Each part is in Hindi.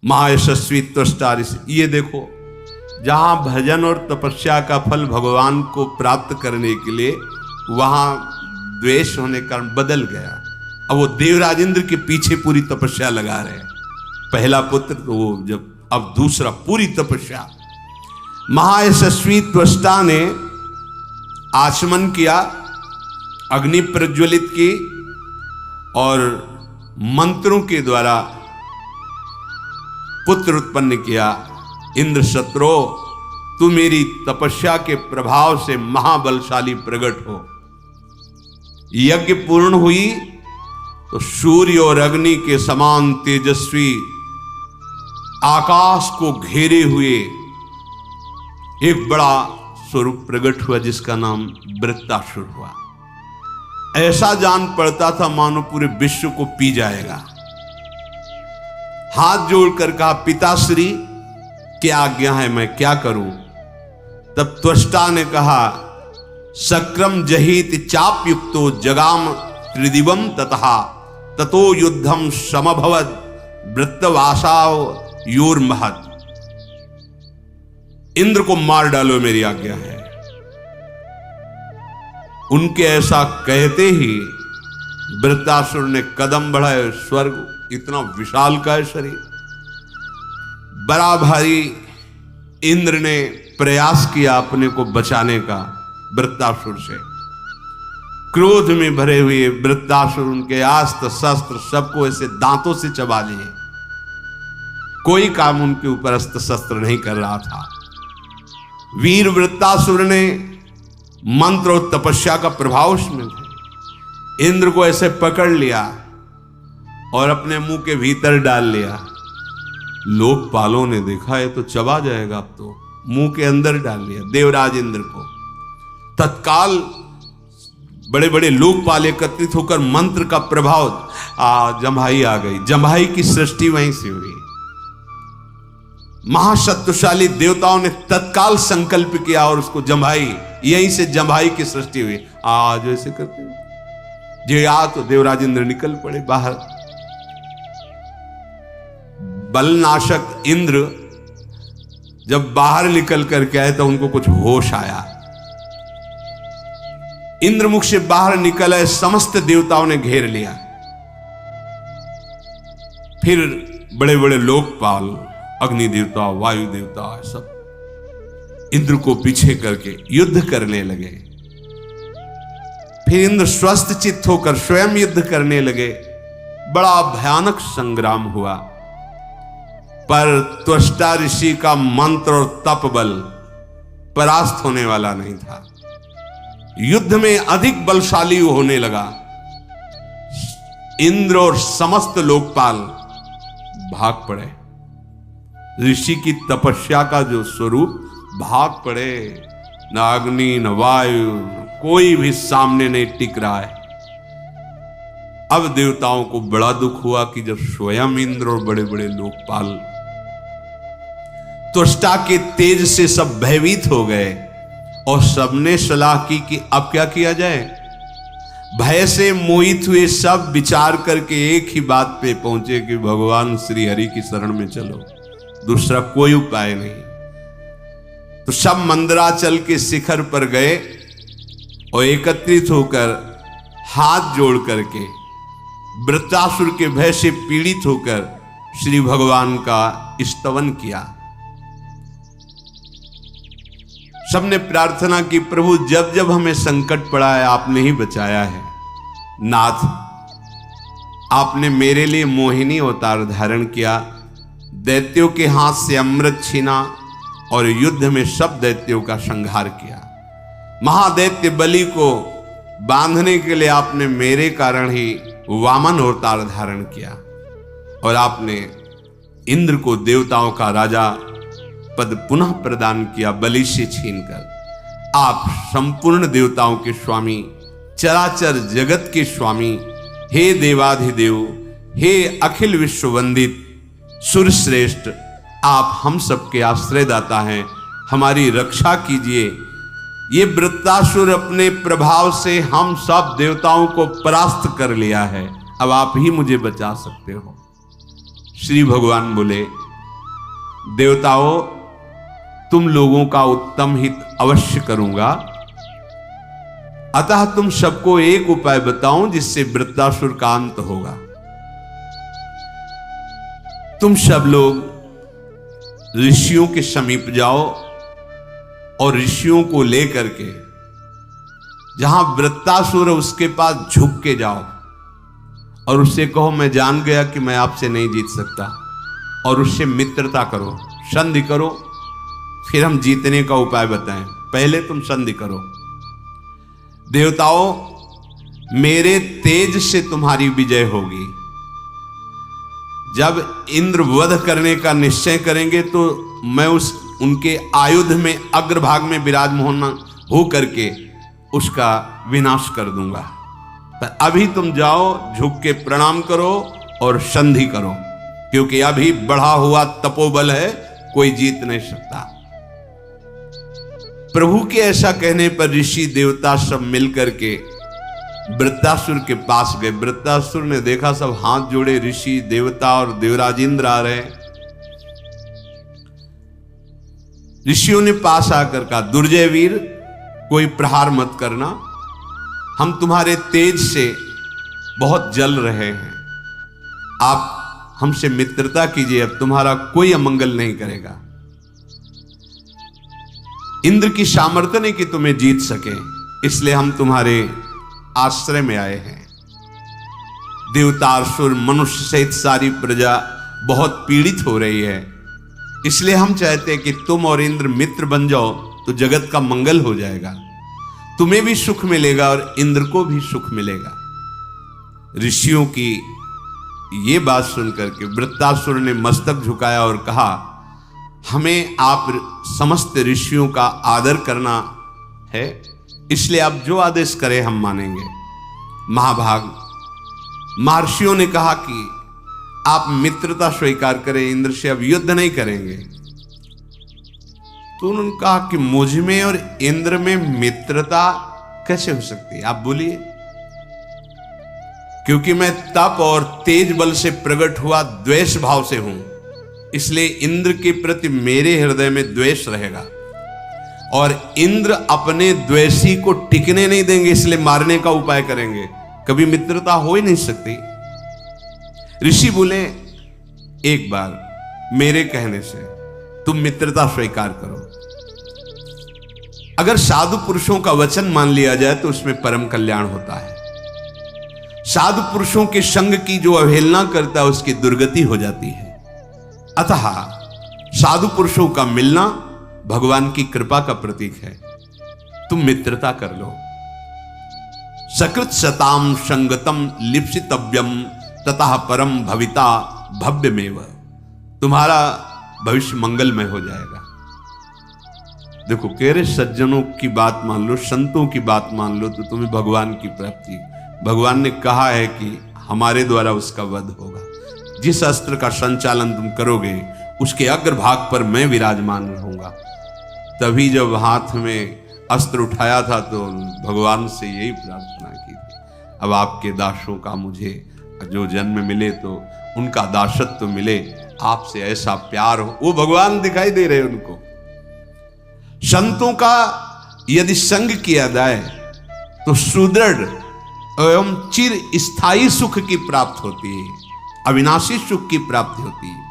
महायशस्वी त्वष्टा ऋषि। ये देखो, जहां भजन और तपस्या का फल भगवान को प्राप्त करने के लिए, वहां द्वेष होने का कारण बदल गया। अब वो देवराज इंद्र के पीछे पूरी तपस्या लगा रहे हैं। पहला पुत्र तो वो, जब अब दूसरा पूरी तपस्या। महायशस्वी त्वष्टा ने आचमन किया, अग्नि प्रज्वलित की और मंत्रों के द्वारा पुत्र उत्पन्न किया। इंद्र शत्रु, तू मेरी तपस्या के प्रभाव से महाबलशाली प्रकट हो। यज्ञ पूर्ण हुई तो सूर्य और अग्नि के समान तेजस्वी, आकाश को घेरे हुए एक बड़ा स्वरूप प्रकट हुआ, जिसका नाम वृत्तासुर हुआ। ऐसा जान पड़ता था मानो पूरे विश्व को पी जाएगा। हाथ जोड़कर कहा, पिताश्री क्या आज्ञा है, मैं क्या करूं? तब त्वष्टा ने कहा, सक्रम जहित चाप युक्तो जगाम त्रिदिवम ततः ततो युद्धम समभवद वृत्तवासाव योर्महत। इंद्र को मार डालो, मेरी आज्ञा है। उनके ऐसा कहते ही वृत्तासुर ने कदम बढ़ाए। स्वर्ग इतना विशाल का शरीर, बड़ा भारी। इंद्र ने प्रयास किया अपने को बचाने का वृत्तासुर से। क्रोध में भरे हुए वृत्तासुर उनके अस्त्र शस्त्र सबको ऐसे दांतों से चबा लिए। कोई काम उनके ऊपर अस्त्र शस्त्र नहीं कर रहा था। वीर वृत्तासुर ने मंत्र और तपस्या का प्रभाव उसमें थे। इंद्र को ऐसे पकड़ लिया और अपने मुंह के भीतर डाल लिया। लोकपालों ने देखा, ये तो चबा जाएगा, अब तो मुंह के अंदर डाल लिया देवराज इंद्र को। तत्काल बड़े बड़े लोकपाल एकत्रित होकर मंत्र का प्रभाव, जम्भाई आ गई। जम्भाई की सृष्टि वहीं से हुई। महाशक्तिशाली देवताओं ने तत्काल संकल्प किया और उसको जम्भाई, यहीं से जम्भाई की सृष्टि हुई। आज ऐसे करते हैं जे आ तो देवराज इंद्र निकल पड़े बाहर। बलनाशक इंद्र जब बाहर निकल करके आए तो उनको कुछ होश आया। इंद्रमुख से बाहर निकल आए, समस्त देवताओं ने घेर लिया। फिर बड़े बड़े लोकपाल, अग्नि देवता, वायु देवता, सब इंद्र को पीछे करके युद्ध करने लगे। फिर इंद्र स्वस्थ चित्त होकर स्वयं युद्ध करने लगे। बड़ा भयानक संग्राम हुआ, पर त्वष्टा ऋषि का मंत्र और तप बल परास्त होने वाला नहीं था। युद्ध में अधिक बलशाली होने लगा। इंद्र और समस्त लोकपाल भाग पड़े। ऋषि की तपस्या का जो स्वरूप, भाग पड़े। न अग्नि न वायु, कोई भी सामने नहीं टिक रहा है। अब देवताओं को बड़ा दुख हुआ कि जब स्वयं इंद्र और बड़े बड़े लोकपाल त्वष्टा के तेज से सब भयभीत हो गए और सबने सलाह की कि अब क्या किया जाए। भय से मोहित हुए सब विचार करके एक ही बात पे पहुंचे कि भगवान श्री हरि की शरण में चलो, दूसरा कोई उपाय नहीं। तो सब मंदराचल के शिखर पर गए और एकत्रित होकर हाथ जोड़ करके वृत्तासुर के भय से पीड़ित होकर श्री भगवान का स्तवन किया। सबने प्रार्थना की, प्रभु जब जब हमें संकट पड़ा है आपने ही बचाया है। नाथ, आपने मेरे लिए मोहिनी अवतार धारण किया, दैत्यों के हाथ से अमृत छीना और युद्ध में सब दैत्यों का संहार किया। महादैत्य बलि को बांधने के लिए आपने मेरे कारण ही वामन अवतार धारण किया और आपने इंद्र को देवताओं का राजा पद पुनः प्रदान किया बलि से छीनकर। आप संपूर्ण देवताओं के स्वामी, चराचर जगत के स्वामी, हे देवाधिदेव, हे अखिल विश्व वंदित सुरश्रेष्ठ, आप हम सबके आश्रयदाता हैं, हमारी रक्षा कीजिए। ये वृत्तासुर अपने प्रभाव से हम सब देवताओं को परास्त कर लिया है, अब आप ही मुझे बचा सकते हो। श्री भगवान बोले, देवताओं, तुम लोगों का उत्तम हित अवश्य करूंगा, अतः तुम सबको एक उपाय बताऊं जिससे वृत्तासुर का अंत होगा। तुम सब लोग ऋषियों के समीप जाओ और ऋषियों को लेकर के जहां वृत्तासुर है उसके पास झुक के जाओ और उससे कहो, मैं जान गया कि मैं आपसे नहीं जीत सकता, और उससे मित्रता करो, संधि करो, फिर हम जीतने का उपाय बताएं। पहले तुम संधि करो। देवताओं, मेरे तेज से तुम्हारी विजय होगी। जब इंद्र वध करने का निश्चय करेंगे तो मैं उनके आयुध में अग्रभाग में विराजमान हो करके उसका विनाश कर दूंगा। पर अभी तुम जाओ, झुक के प्रणाम करो और संधि करो, क्योंकि अभी बढ़ा हुआ तपोबल है, कोई जीत नहीं सकता। प्रभु के ऐसा कहने पर ऋषि देवता सब मिलकर के वृत्तासुर के पास गए। वृत्तासुर ने देखा सब हाथ जोड़े, ऋषि देवता और देवराज इंद्र आ रहे। ऋषियों ने पास आकर कहा, दुर्जय वीर, कोई प्रहार मत करना, हम तुम्हारे तेज से बहुत जल रहे हैं, आप हमसे मित्रता कीजिए, अब तुम्हारा कोई अमंगल नहीं करेगा। इंद्र की सामर्थ्य नहीं कि तुम्हें जीत सके, इसलिए हम तुम्हारे आश्रय में आए हैं। देवता, असुर, मनुष्य सहित सारी प्रजा बहुत पीड़ित हो रही है, इसलिए हम चाहते हैं कि तुम और इंद्र मित्र बन जाओ तो जगत का मंगल हो जाएगा, तुम्हें भी सुख मिलेगा और इंद्र को भी सुख मिलेगा। ऋषियों की ये बात सुनकर के वृत्तासुर ने मस्तक झुकाया और कहा, हमें आप समस्त ऋषियों का आदर करना है, इसलिए आप जो आदेश करें हम मानेंगे। महाभाग महर्षियों ने कहा कि आप मित्रता स्वीकार करें, इंद्र से अब युद्ध नहीं करेंगे। तो उन्होंने कहा कि मुझ में और इंद्र में मित्रता कैसे हो सकती है, आप बोलिए। क्योंकि मैं तप और तेज बल से प्रकट हुआ द्वेष भाव से हूं, इसलिए इंद्र के प्रति मेरे हृदय में द्वेष रहेगा, और इंद्र अपने द्वेषी को टिकने नहीं देंगे, इसलिए मारने का उपाय करेंगे। कभी मित्रता हो ही नहीं सकती। ऋषि बोले, एक बार मेरे कहने से तुम मित्रता स्वीकार करो। अगर साधु पुरुषों का वचन मान लिया जाए तो उसमें परम कल्याण होता है। साधु पुरुषों के संग की जो अवहेलना करता है उसकी दुर्गति हो जाती है। अतः साधु पुरुषों का मिलना भगवान की कृपा का प्रतीक है। तुम मित्रता कर लो। सकृत सताम संगतम लिप्सितव्यम ततः परम भविता भव्यमेव। तुम्हारा भविष्य मंगलमय हो जाएगा। देखो, कह रहे सज्जनों की बात मान लो, संतों की बात मान लो तो तुम्हें भगवान की प्राप्ति। भगवान ने कहा है कि हमारे द्वारा उसका वध होगा। जिस अस्त्र का संचालन तुम करोगे उसके अग्रभाग पर मैं विराजमान रहूंगा। तभी जब हाथ में अस्त्र उठाया था तो भगवान से यही प्रार्थना की थी, अब आपके दासों का मुझे जो जन्म मिले तो उनका दासत्व मिले, आपसे ऐसा प्यार हो। वो भगवान दिखाई दे रहे उनको। संतों का यदि संग किया जाए तो सुदृढ़ एवं चिर स्थायी सुख की प्राप्ति होती है, अविनाशी सुख की प्राप्ति होती है।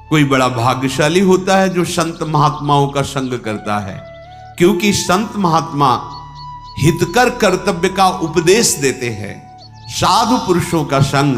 कोई बड़ा भाग्यशाली होता है जो संत महात्माओं का संग करता है, क्योंकि संत महात्मा हितकर कर्तव्य का उपदेश देते हैं। साधु पुरुषों का संग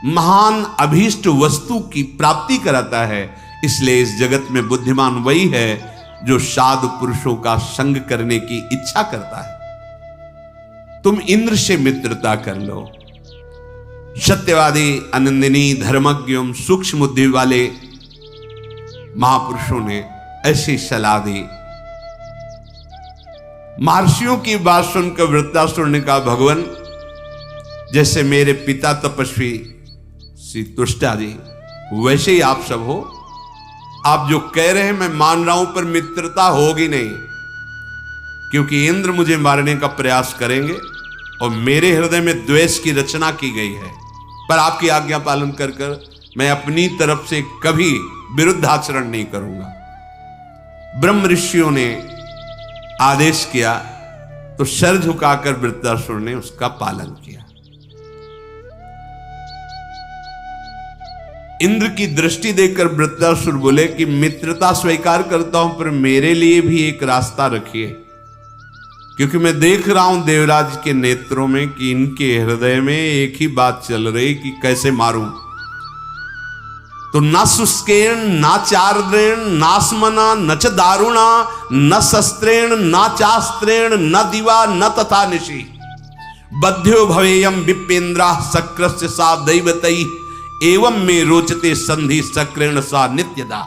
महान अभीष्ट वस्तु की प्राप्ति कराता है। इसलिए इस जगत में बुद्धिमान वही है जो साधु पुरुषों का संग करने की इच्छा करता है। तुम इंद्र से मित्रता कर लो। सत्यवादी, आनंदिनी, धर्मज्ञ एवं सूक्ष्म बुद्धि वाले महापुरुषों ने ऐसी सलाह दी। महर्षियों की बात सुनकर वृत्तासुर ने कहा, भगवान, जैसे मेरे पिता तपस्वी श्री तुष्टा जी, वैसे ही आप सब हो। आप जो कह रहे हैं मैं मान रहा हूं, पर मित्रता होगी नहीं, क्योंकि इंद्र मुझे मारने का प्रयास करेंगे और मेरे हृदय में द्वेष की रचना की गई है। पर आपकी आज्ञा पालन कर मैं अपनी तरफ से कभी विरुद्ध आचरण नहीं करूंगा। ब्रह्म ऋषियों ने आदेश किया तो सर झुकाकर वृत्रासुर ने उसका पालन किया। इंद्र की दृष्टि देखकर वृत्रासुर बोले कि मित्रता स्वीकार करता हूं, पर मेरे लिए भी एक रास्ता रखिए, क्योंकि मैं देख रहा हूं देवराज के नेत्रों में कि इनके हृदय में एक ही बात चल रही कि कैसे मारूं। तो न शुष्केण न चार्द्रेण नास्मना न च दारुणा न शस्त्रेण न चास्त्रेण न दिवा न तथा निशि बध्यो भवेयम विपेन्द्रा शक्रस्य सा दैवतई एवं में रोचते संधि शक्रेण सा नित्यदा।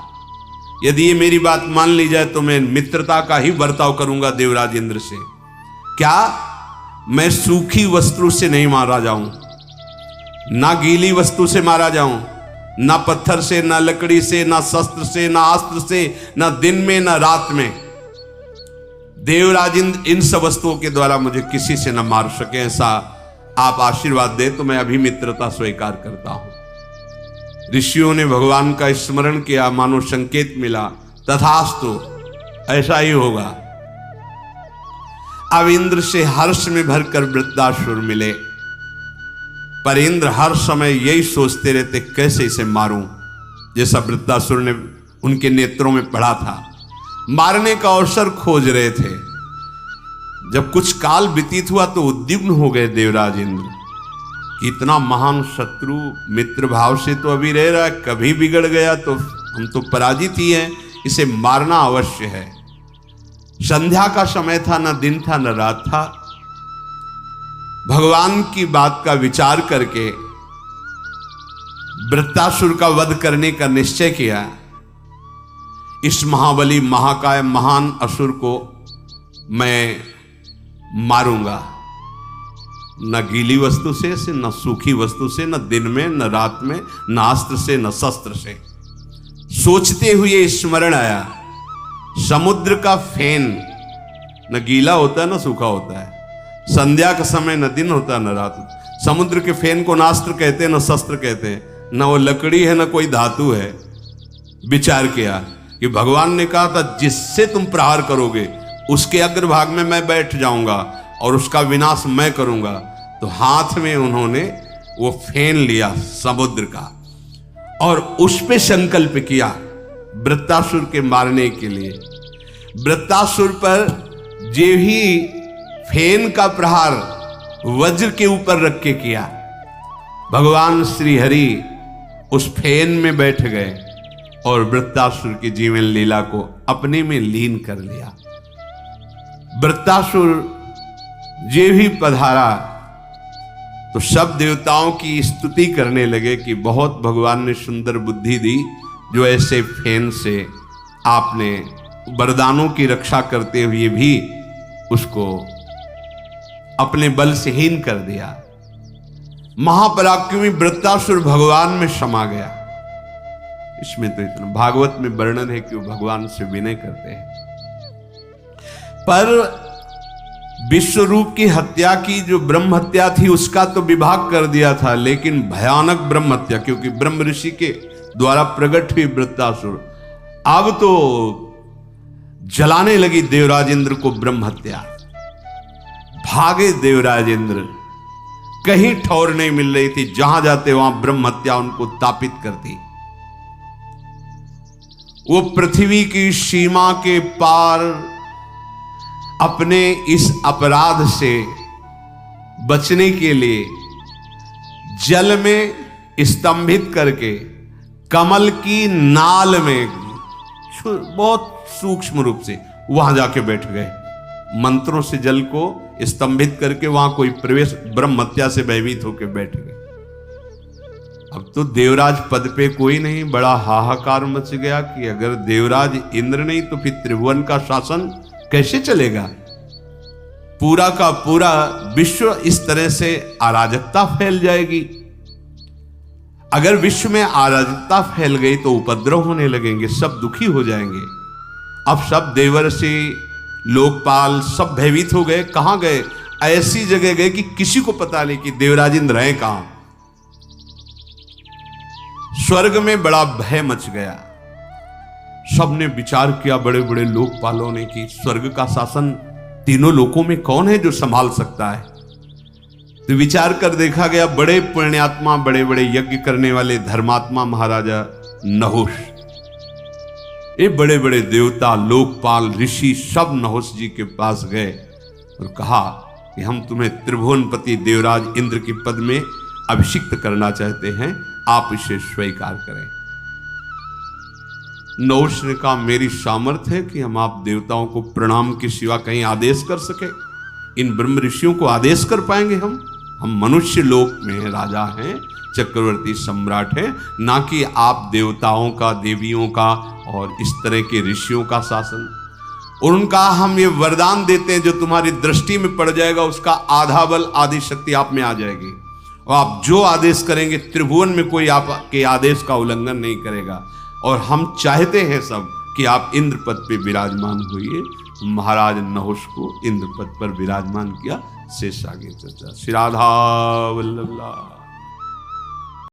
यदि ये मेरी बात मान ली जाए तो मैं मित्रता का ही बर्ताव करूंगा देवराज इंद्र से। क्या मैं सूखी वस्तु से नहीं मारा जाऊं, ना गीली वस्तु से मारा जाऊं, ना पत्थर से, ना लकड़ी से, ना शस्त्र से, ना अस्त्र से, ना दिन में ना रात में। देवराज इन सब वस्तुओं के द्वारा मुझे किसी से न मार सके, ऐसा आप आशीर्वाद दे तो मैं अभी मित्रता स्वीकार करता हूं। ऋषियों ने भगवान का स्मरण किया, मानो संकेत मिला, तथास्तु ऐसा ही होगा। अब इंद्र से हर्ष में भरकर वृत्रासुर मिले, पर इंद्र हर समय यही सोचते रहते कैसे इसे मारूं, जैसा वृत्रासुर ने उनके नेत्रों में पड़ा था। मारने का अवसर खोज रहे थे। जब कुछ काल व्यतीत हुआ तो उद्विग्न हो गए देवराज इंद्र। इतना महान शत्रु मित्र भाव से तो अभी रह रहा है, कभी बिगड़ गया तो हम तो पराजित ही हैं, इसे मारना अवश्य है। संध्या का समय था, न दिन था न रात था। भगवान की बात का विचार करके वृत्रासुर का वध करने का निश्चय किया। इस महाबली महाकाय महान असुर को मैं मारूंगा, न गीली वस्तु से न सूखी वस्तु से, न दिन में न रात में, न अस्त्र से न शस्त्र से। सोचते हुए स्मरण आया, समुद्र का फेन न गीला होता है न सूखा होता है, संध्या का समय न दिन होता है न रात। समुद्र के फेन को न अस्त्र कहते हैं न शस्त्र कहते हैं, न वो लकड़ी है न कोई धातु है। विचार किया कि भगवान ने कहा था जिससे तुम प्रहार करोगे उसके अग्रभाग में मैं बैठ जाऊंगा और उसका विनाश मैं करूंगा। तो हाथ में उन्होंने वो फेन लिया समुद्र का और उस पे संकल्प किया वृत्रासुर के मारने के लिए। वृत्रासुर पर जे ही फेन का प्रहार वज्र के ऊपर रख के किया, भगवान श्री हरि उस फेन में बैठ गए और वृत्रासुर की जीवन लीला को अपने में लीन कर लिया। वृत्रासुर जे भी पधारा तो सब देवताओं की स्तुति करने लगे कि बहुत भगवान ने सुंदर बुद्धि दी, जो ऐसे फेन से आपने वरदानों की रक्षा करते हुए भी उसको अपने बल से हीन कर दिया। महापराक्रमी वृत्रासुर भगवान में समा गया। इसमें तो इतना भागवत में वर्णन है कि वो भगवान से विनय करते हैं। पर विश्वरूप की हत्या की जो ब्रह्म हत्या थी उसका तो विभाग कर दिया था, लेकिन भयानक ब्रह्म हत्या, क्योंकि ब्रह्म ऋषि के द्वारा प्रकट हुई वृत्रासुर अब तो जलाने लगी देवराज इंद्र को ब्रह्म हत्या। भागे देवराज इंद्र, कहीं ठौर नहीं मिल रही थी, जहां जाते वहां ब्रह्म हत्या उनको तापित करती। वो पृथ्वी की सीमा के पार अपने इस अपराध से बचने के लिए जल में स्तंभित करके कमल की नाल में बहुत सूक्ष्म रूप से वहां जाके बैठ गए। मंत्रों से जल को स्तंभित करके वहां कोई प्रवेश, ब्रह्म हत्या से भयभीत होकर बैठ गए। अब तो देवराज पद पे कोई नहीं, बड़ा हाहाकार मच गया कि अगर देवराज इंद्र नहीं तो फिर त्रिभुवन का शासन कैसे चलेगा। पूरा का पूरा विश्व इस तरह से अराजकता फैल जाएगी। अगर विश्व में अराजकता फैल गई तो उपद्रव होने लगेंगे, सब दुखी हो जाएंगे। अब सब देवर्षि लोकपाल सब भयभीत हो गए। कहां गए? ऐसी जगह गए कि किसी को पता नहीं कि देवराज इंद्र हैं कहां। स्वर्ग में बड़ा भय मच गया। सबने विचार किया, बड़े बड़े लोकपालों ने, कि स्वर्ग का शासन तीनों लोकों में कौन है जो संभाल सकता है। तो विचार कर देखा गया, बड़े पुण्यात्मा, बड़े बड़े यज्ञ करने वाले धर्मात्मा महाराजा नहुष, ये बड़े बड़े देवता, लोकपाल, ऋषि सब नहुष जी के पास गए और कहा कि हम तुम्हें त्रिभुवनपति देवराज इंद्र के पद में अभिषिक्त करना चाहते हैं, आप इसे स्वीकार करें। नहुष ने कहा, मेरी सामर्थ्य है कि हम आप देवताओं को प्रणाम के सिवा कहीं आदेश कर सके? इन ब्रह्म ऋषियों को आदेश कर पाएंगे हम मनुष्य लोक में राजा हैं, चक्रवर्ती सम्राट हैं, ना कि आप देवताओं का, देवियों का और इस तरह के ऋषियों का शासन। और उनका हम ये वरदान देते हैं, जो तुम्हारी दृष्टि में पड़ जाएगा उसका आधा बल, आधी शक्ति आप में आ जाएगी, और आप जो आदेश करेंगे त्रिभुवन में कोई आपके आदेश का उल्लंघन नहीं करेगा। और हम चाहते हैं सब कि आप इंद्र पद पे विराजमान होइए। महाराज नहुष को इंद्र पद पर विराजमान किया। शेष आगे चर्चा। श्री राधा वल्लभ।